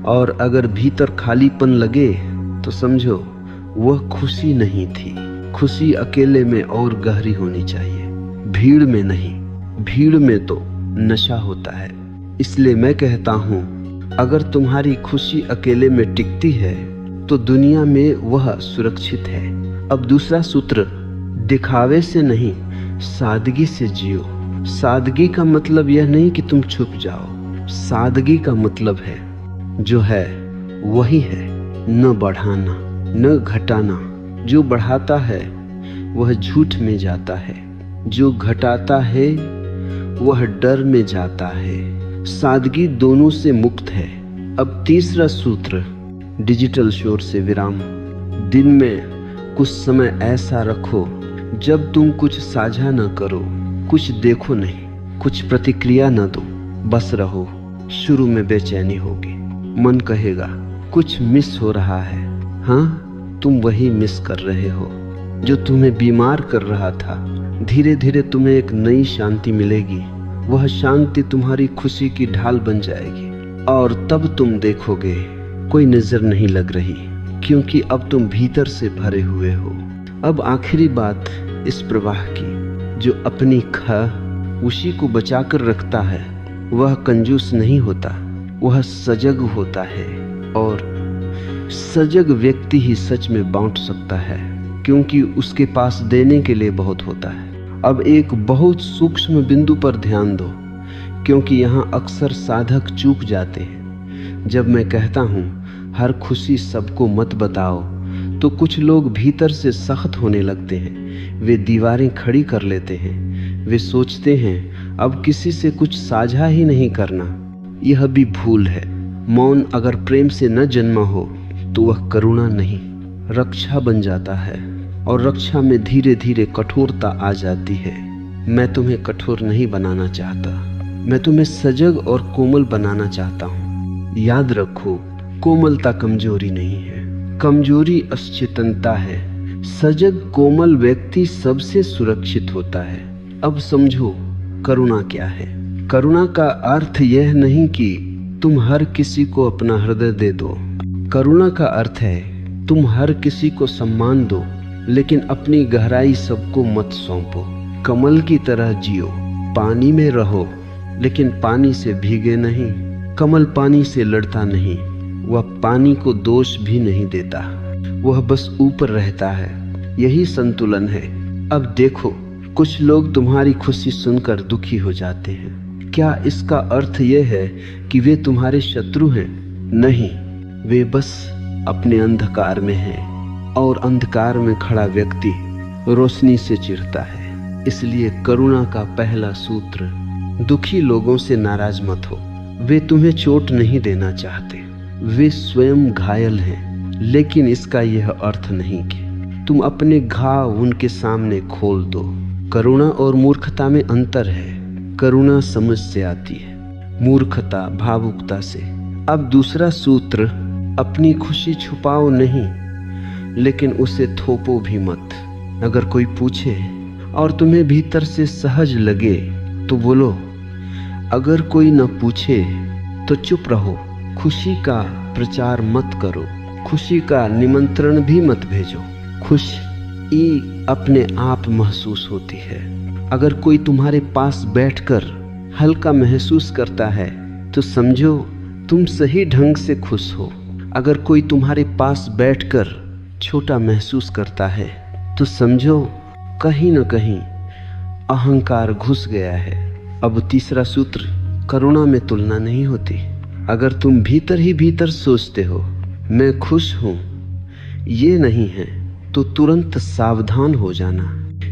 और अगर भीतर खालीपन लगे तो समझो वह खुशी नहीं थी। खुशी अकेले में और गहरी होनी चाहिए, भीड़ में नहीं। भीड़ में तो नशा होता है। इसलिए मैं कहता हूँ, अगर तुम्हारी खुशी अकेले में टिकती है तो दुनिया में वह सुरक्षित है। अब दूसरा सूत्र, दिखावे से नहीं, सादगी से जियो। सादगी का मतलब यह नहीं कि तुम छुप जाओ। सादगी का मतलब है जो है वही है, न बढ़ाना न घटाना। जो बढ़ाता है वह झूठ में जाता है, जो घटाता है वह डर में जाता है। सादगी दोनों से मुक्त है। अब तीसरा सूत्र, डिजिटल शोर से विराम। दिन में कुछ समय ऐसा रखो जब तुम कुछ साझा न करो, कुछ देखो नहीं, कुछ प्रतिक्रिया न दो, बस रहो। शुरू में बेचैनी होगी, मन कहेगा कुछ मिस हो रहा है। हाँ, तुम वही मिस कर रहे हो जो तुम्हें बीमार कर रहा था। धीरे धीरे तुम्हें एक नई शांति मिलेगी। वह शांति तुम्हारी खुशी की ढाल बन जाएगी और तब तुम देखोगे कोई नजर नहीं लग रही, क्योंकि अब तुम भीतर से भरे हुए हो। अब आखिरी बात इस प्रवाह की, जो अपनी खाह उसी को बचाकर रखता है वह कंजूस नहीं होता, वह सजग होता है। और सजग व्यक्ति ही सच में बांट सकता है, क्योंकि उसके पास देने के लिए बहुत होता है। अब एक बहुत सूक्ष्म बिंदु पर ध्यान दो, क्योंकि यहाँ अक्सर साधक चूक जाते हैं। जब मैं कहता हूँ हर खुशी सबको मत बताओ, तो कुछ लोग भीतर से सख्त होने लगते हैं। वे दीवारें खड़ी कर लेते हैं। वे सोचते हैं अब किसी से कुछ साझा ही नहीं करना। यह भी भूल है। मौन अगर प्रेम से न जन्मा हो तो वह करुणा नहीं, रक्षा बन जाता है। और रक्षा में धीरे धीरे कठोरता आ जाती है। मैं तुम्हें कठोर नहीं बनाना चाहता, मैं तुम्हें सजग और कोमल बनाना चाहता हूँ। याद रखो, कोमलता कमजोरी नहीं है, कमजोरी अचेतनता है। सजग कोमल व्यक्ति सबसे सुरक्षित होता है। अब समझो करुणा क्या है। करुणा का अर्थ यह नहीं कि तुम हर किसी को अपना हृदय दे दो। करुणा का अर्थ है तुम हर किसी को सम्मान दो, लेकिन अपनी गहराई सबको मत सौंपो। कमल की तरह जियो, पानी में रहो, लेकिन पानी से भीगे नहीं। कमल पानी से लड़ता नहीं, वह पानी को दोष भी नहीं देता, वह बस ऊपर रहता है। यही संतुलन है। अब देखो, कुछ लोग तुम्हारी खुशी सुनकर दुखी हो जाते हैं। क्या इसका अर्थ यह है कि वे तुम्हारे शत्रु हैं? नहीं, वे बस अपने अंधकार में हैं, और अंधकार में खड़ा व्यक्ति रोशनी से चिढ़ता है। इसलिए करुणा का पहला सूत्र, दुखी लोगों से नाराज मत हो। वे तुम्हें चोट नहीं देना चाहते, वे स्वयं घायल हैं। लेकिन इसका यह अर्थ नहीं कि तुम अपने घाव उनके सामने खोल दो। करुणा और मूर्खता में अंतर है। करुणा समझ से आती है, मूर्खता भावुकता से। अब दूसरा सूत्र, अपनी खुशी छुपाओ नहीं, लेकिन उसे थोपो भी मत। अगर कोई पूछे और तुम्हें भीतर से सहज लगे तो बोलो। अगर कोई न पूछे तो चुप रहो। खुशी का प्रचार मत करो, खुशी का निमंत्रण भी मत भेजो। खुशी अपने आप महसूस होती है। अगर कोई तुम्हारे पास बैठकर हल्का महसूस करता है तो समझो तुम सही ढंग से खुश हो। अगर कोई तुम्हारे पास बैठकर छोटा महसूस करता है तो समझो कहीं न कहीं अहंकार घुस गया है। अब तीसरा सूत्र, करुणा में तुलना नहीं होती। अगर तुम भीतर ही भीतर सोचते हो मैं खुश हूँ, ये नहीं है, तो तुरंत सावधान हो जाना।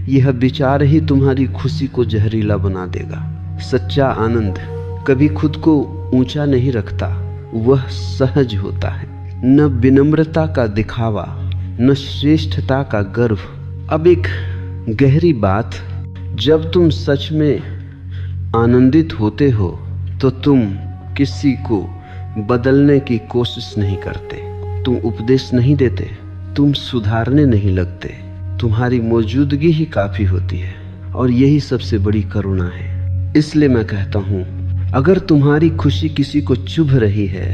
यह विचार ही तुम्हारी खुशी को जहरीला बना देगा। सच्चा आनंद कभी खुद को ऊंचा नहीं रखता, वह सहज होता है। न विनम्रता का दिखावा, न श्रेष्ठता का गर्व। अब एक गहरी बात, जब तुम सच में आनंदित होते हो तो तुम किसी को बदलने की कोशिश नहीं करते, तुम उपदेश नहीं देते, तुम सुधारने नहीं लगते। तुम्हारी मौजूदगी ही काफी होती है, और यही सबसे बड़ी करुणा है। इसलिए मैं कहता हूँ, अगर तुम्हारी खुशी किसी को चुभ रही है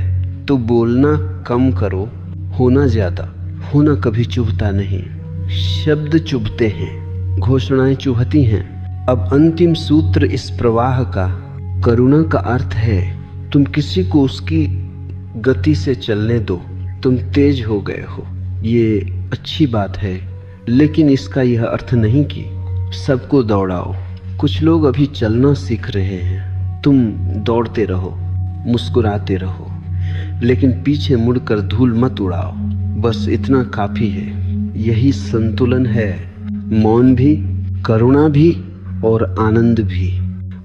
तो बोलना कम करो, होना ज्यादा। होना कभी चुभता नहीं, शब्द चुभते हैं, घोषणाएं चुभती हैं। अब अंतिम सूत्र इस प्रवाह का, करुणा का अर्थ है तुम किसी को उसकी गति से चलने दो। तुम तेज हो गए हो, ये अच्छी बात है, लेकिन इसका यह अर्थ नहीं कि सबको दौड़ाओ। कुछ लोग अभी चलना सीख रहे हैं, तुम दौड़ते रहो, मुस्कुराते रहो, लेकिन पीछे मुड़कर धूल मत उड़ाओ। बस इतना काफी है। यही संतुलन है, मौन भी, करुणा भी और आनंद भी।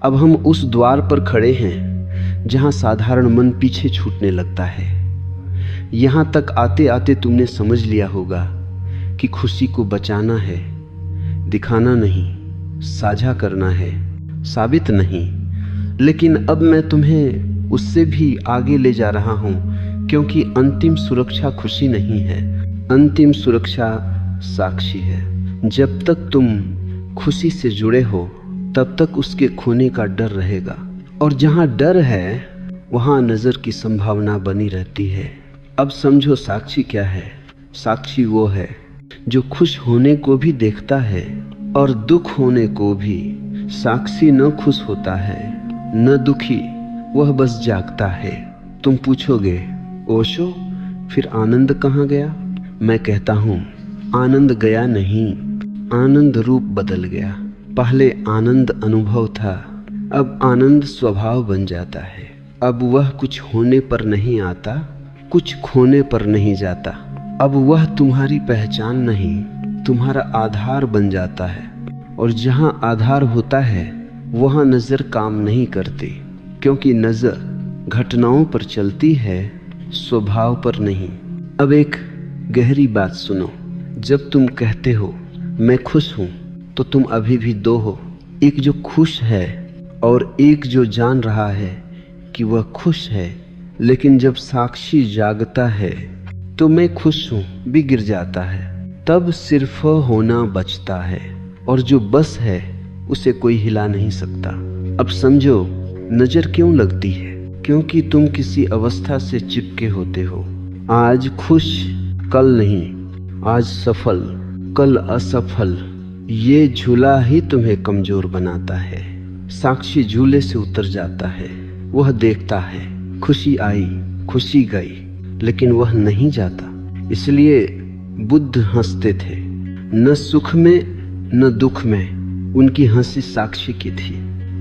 अब हम उस द्वार पर खड़े हैं जहां साधारण मन पीछे छूटने लगता है। यहां तक आते आते तुमने समझ लिया होगा कि खुशी को बचाना है, दिखाना नहीं, साझा करना है, साबित नहीं। लेकिन अब मैं तुम्हें उससे भी आगे ले जा रहा हूं, क्योंकि अंतिम सुरक्षा खुशी नहीं है, अंतिम सुरक्षा साक्षी है। जब तक तुम खुशी से जुड़े हो तब तक उसके खोने का डर रहेगा, और जहां डर है वहां नजर की संभावना बनी रहती है। अब समझो साक्षी क्या है। साक्षी वो है जो खुश होने को भी देखता है और दुख होने को भी। साक्षी न खुश होता है न दुखी, वह बस जागता है। तुम पूछोगे, ओशो फिर आनंद कहाँ गया? मैं कहता हूँ, आनंद गया नहीं, आनंद रूप बदल गया। पहले आनंद अनुभव था, अब आनंद स्वभाव बन जाता है। अब वह कुछ होने पर नहीं आता, कुछ खोने पर नहीं जाता। अब वह तुम्हारी पहचान नहीं, तुम्हारा आधार बन जाता है। और जहाँ आधार होता है वहाँ नजर काम नहीं करती, क्योंकि नजर घटनाओं पर चलती है, स्वभाव पर नहीं। अब एक गहरी बात सुनो। जब तुम कहते हो मैं खुश हूं, तो तुम अभी भी दो हो, एक जो खुश है और एक जो जान रहा है कि वह खुश है। लेकिन जब साक्षी जागता है तो मैं खुश हूं भी गिर जाता है, तब सिर्फ होना बचता है, और जो बस है उसे कोई हिला नहीं सकता। अब समझो नजर क्यों लगती है, क्योंकि तुम किसी अवस्था से चिपके होते हो। आज खुश, कल नहीं, आज सफल, कल असफल। ये झूला ही तुम्हें कमजोर बनाता है। साक्षी झूले से उतर जाता है, वह देखता है खुशी आई, खुशी गई, लेकिन वह नहीं जाता। इसलिए बुद्ध हंसते थे, न सुख में न दुख में, उनकी हंसी साक्षी की थी।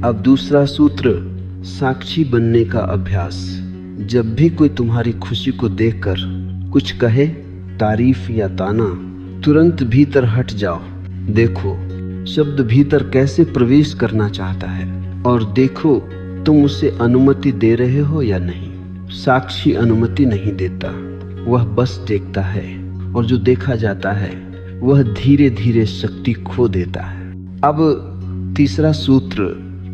अब दूसरा सूत्र, साक्षी बनने का अभ्यास। जब भी कोई तुम्हारी खुशी को देखकर कुछ कहे, तारीफ या ताना, तुरंत भीतर हट जाओ। देखो शब्द भीतर कैसे प्रवेश करना चाहता है, और देखो तुम उसे अनुमति दे रहे हो या नहीं। साक्षी अनुमति नहीं देता, वह बस देखता है, और जो देखा जाता है वह धीरे धीरे शक्ति खो देता है। अब तीसरा सूत्र,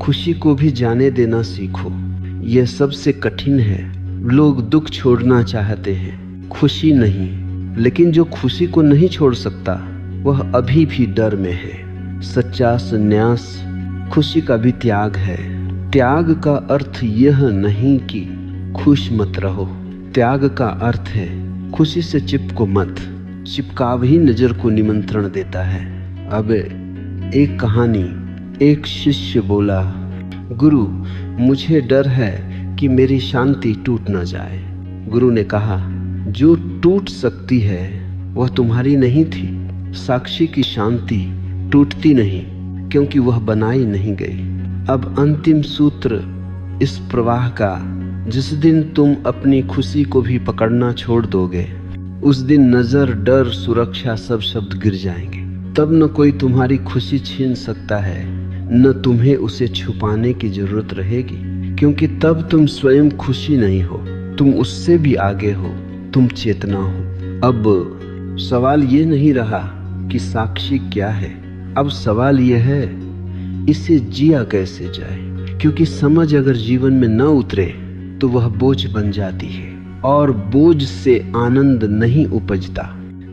खुशी को भी जाने देना सीखो। यह सबसे कठिन है। लोग दुख छोड़ना चाहते हैं, खुशी नहीं। लेकिन जो खुशी को नहीं छोड़ सकता वह अभी भी डर में है। सच्चा संन्यास खुशी का भी त्याग है। त्याग का अर्थ यह नहीं कि खुश मत रहो, त्याग का अर्थ है खुशी से चिपको मत। चिपकाव ही नजर को निमंत्रण देता है। अब एक कहानी, एक शिष्य बोला, गुरु मुझे डर है कि मेरी शांति टूट न जाए। गुरु ने कहा, जो टूट सकती है वह तुम्हारी नहीं थी। साक्षी की शांति टूटती नहीं, क्योंकि वह बनाई नहीं गई। अब अंतिम सूत्र इस प्रवाह का, जिस दिन तुम अपनी खुशी को भी पकड़ना छोड़ दोगे, उस दिन नजर, डर, सुरक्षा सब शब्द गिर जाएंगे। तब न कोई तुम्हारी खुशी छीन सकता है, न तुम्हें उसे छुपाने की जरूरत रहेगी, क्योंकि तब तुम स्वयं खुशी नहीं हो, तुम उससे भी आगे हो, तुम चेतना हो। अब सवाल ये नहीं रहा कि साक्षी क्या है, अब सवाल यह है इसे जिया कैसे जाए। क्योंकि समझ अगर जीवन में न उतरे तो वह बोझ बन जाती है, और बोझ से आनंद नहीं उपजता।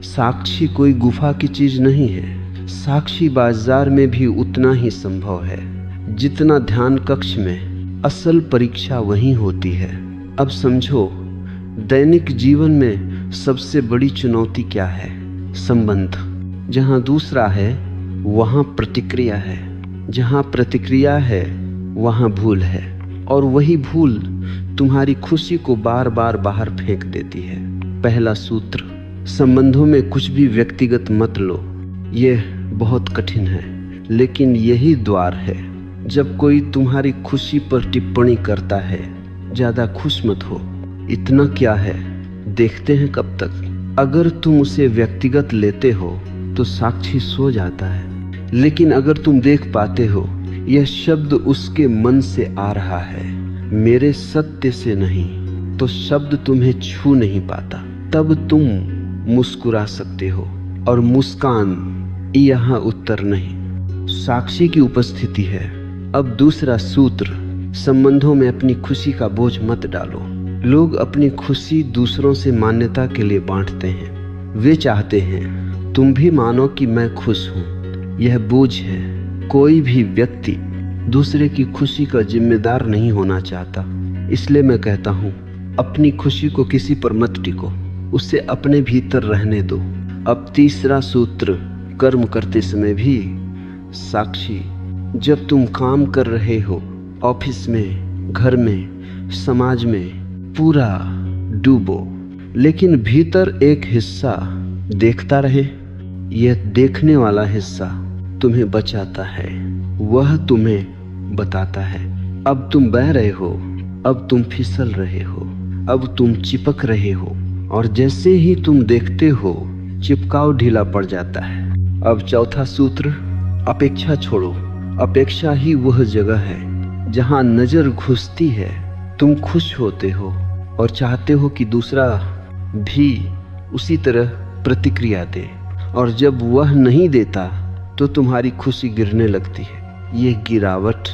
साक्षी कोई गुफा की चीज नहीं है। साक्षी बाजार में भी उतना ही संभव है जितना ध्यान कक्ष में। असल परीक्षा वहीं होती है। अब समझो, दैनिक जीवन में सबसे बड़ी चुनौती क्या है? संबंध। जहाँ दूसरा है वहाँ प्रतिक्रिया है, जहाँ प्रतिक्रिया है वहाँ भूल है, और वही भूल तुम्हारी खुशी को बार बार बाहर फेंक देती है। पहला सूत्र, संबंधों में कुछ भी व्यक्तिगत मत लो। यह बहुत कठिन है, लेकिन यही द्वार है। जब कोई तुम्हारी खुशी पर टिप्पणी करता है, ज्यादा खुश मत हो, इतना क्या है, देखते हैं कब तक। अगर तुम उसे व्यक्तिगत लेते हो तो साक्षी सो जाता है, लेकिन अगर तुम देख पाते हो यह शब्द उसके मन से आ रहा है, मेरे सत्य से नहीं, तो शब्द तुम्हें छू नहीं पाता, तब तुम मुस्कुरा सकते हो। और मुस्कान यहाँ उत्तर नहीं, साक्षी की उपस्थिति है। अब दूसरा सूत्र, संबंधों में अपनी खुशी का बोझ मत डालो। लोग अपनी खुशी दूसरों से मान्यता के लिए बांटते हैं। वे चाहते हैं तुम भी मानो कि मैं खुश हूं। यह बोझ है। कोई भी व्यक्ति दूसरे की खुशी का जिम्मेदार नहीं होना चाहता। इसलिए मैं कहता हूं, अपनी खुशी को किसी पर मत टिको, उसे अपने भीतर रहने दो। अब तीसरा सूत्र, कर्म करते समय भी साक्षी। जब तुम काम कर रहे हो, ऑफिस में, घर में, समाज में, पूरा डूबो, लेकिन भीतर एक हिस्सा देखता रहे। यह देखने वाला हिस्सा तुम्हें बचाता है, वह तुम्हें बताता है अब तुम बह रहे हो, अब तुम फिसल रहे हो, अब तुम चिपक रहे हो, और जैसे ही तुम देखते हो चिपकाव ढीला पड़ जाता है। अब चौथा सूत्र, अपेक्षा छोड़ो। अपेक्षा ही वह जगह है जहां नजर घुसती है। तुम खुश होते हो और चाहते हो कि दूसरा भी उसी तरह प्रतिक्रिया दे, और जब वह नहीं देता तो तुम्हारी खुशी गिरने लगती है। यह गिरावट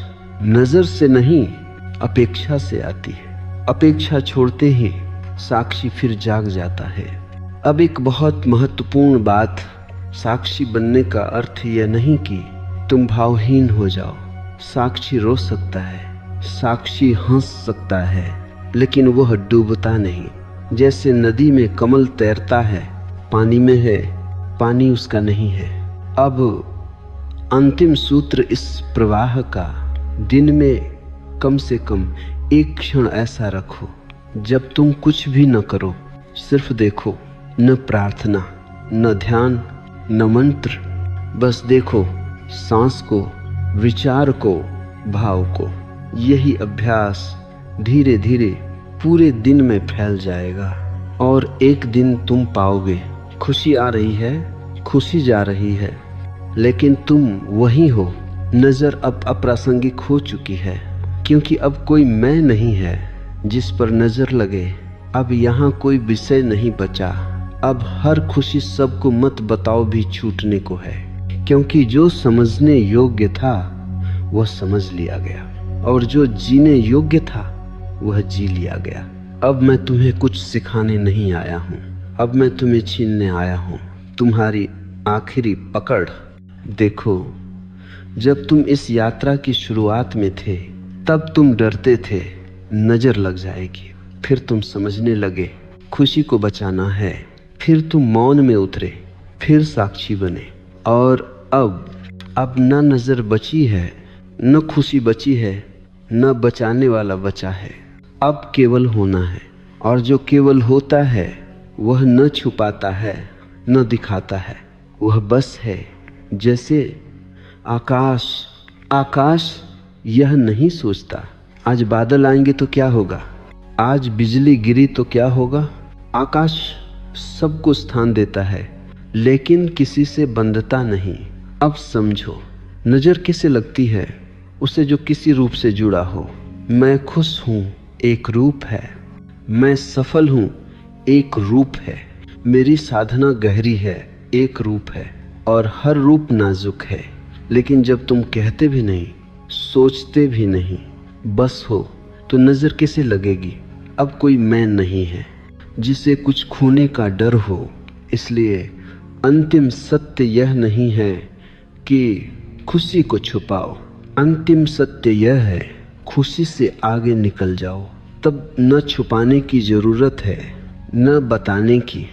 नजर से नहीं, अपेक्षा से आती है। अपेक्षा छोड़ते ही साक्षी फिर जाग जाता है। अब एक बहुत महत्वपूर्ण बात, साक्षी बनने का अर्थ यह नहीं कि तुम भावहीन हो जाओ। साक्षी रो सकता है, साक्षी हंस सकता है, लेकिन वह डूबता नहीं। जैसे नदी में कमल तैरता है, पानी में है, पानी उसका नहीं है। अब अंतिम सूत्र इस प्रवाह का, दिन में कम से कम एक क्षण ऐसा रखो जब तुम कुछ भी न करो, सिर्फ देखो। न प्रार्थना, न ध्यान, न मंत्र, बस देखो सांस को, विचार को, भाव को। यही अभ्यास धीरे धीरे पूरे दिन में फैल जाएगा, और एक दिन तुम पाओगे खुशी आ रही है, खुशी जा रही है, लेकिन तुम वही हो। नजर अब अप्रासंगिक हो चुकी है, क्योंकि अब कोई मैं नहीं है जिस पर नजर लगे। अब यहाँ कोई विषय नहीं बचा। अब हर खुशी सबको मत बताओ भी छूटने को है, क्योंकि जो समझने योग्य था वह समझ लिया गया, और जो जीने योग्य था वह जी लिया गया। अब मैं तुम्हें कुछ सिखाने नहीं आया हूँ, अब मैं तुम्हें छीनने आया हूँ तुम्हारी आखिरी पकड़। देखो, जब तुम इस यात्रा की शुरुआत में थे तब तुम डरते थे नजर लग जाएगी, फिर तुम समझने लगे खुशी को बचाना है, फिर तुम मौन में उतरे, फिर साक्षी बने, और अब न नजर बची है, न खुशी बची है, न बचाने वाला बचा है। अब केवल होना है, और जो केवल होता है वह न छुपाता है न दिखाता है, वह बस है। जैसे आकाश यह नहीं सोचता आज बादल आएंगे तो क्या होगा, आज बिजली गिरी तो क्या होगा। आकाश सबको स्थान देता है, लेकिन किसी से बंधता नहीं। अब समझो, नजर किसे लगती है? उसे जो किसी रूप से जुड़ा हो। मैं खुश हूँ एक रूप है, मैं सफल हूँ एक रूप है, मेरी साधना गहरी है एक रूप है, और हर रूप नाजुक है। लेकिन जब तुम कहते भी नहीं, सोचते भी नहीं, बस हो, तो नजर किसे लगेगी? अब कोई मैं नहीं है जिसे कुछ खोने का डर हो। इसलिए अंतिम सत्य यह नहीं है कि खुशी को छुपाओ, अंतिम सत्य यह है खुशी से आगे निकल जाओ। तब न छुपाने की जरूरत है, न बताने की,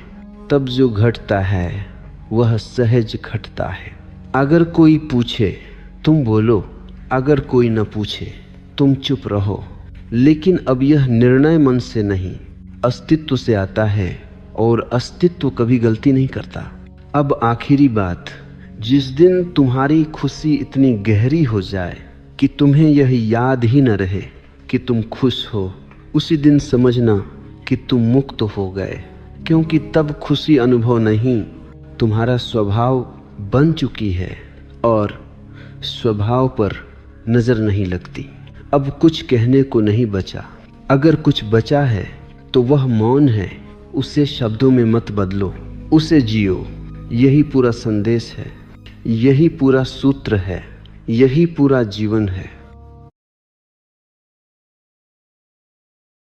तब जो घटता है वह सहज घटता है। अगर कोई पूछे तुम बोलो, अगर कोई न पूछे तुम चुप रहो। लेकिन अब यह निर्णय मन से नहीं, अस्तित्व से आता है, और अस्तित्व कभी गलती नहीं करता। अब आखिरी बात, जिस दिन तुम्हारी खुशी इतनी गहरी हो जाए कि तुम्हें यह याद ही न रहे कि तुम खुश हो, उसी दिन समझना कि तुम मुक्त हो गए। क्योंकि तब खुशी अनुभव नहीं, तुम्हारा स्वभाव बन चुकी है और स्वभाव पर नजर नहीं लगती। अब कुछ कहने को नहीं बचा। अगर कुछ बचा है तो वह मौन है। उसे शब्दों में मत बदलो, उसे जियो। यही पूरा संदेश है, यही पूरा सूत्र है, यही पूरा जीवन है।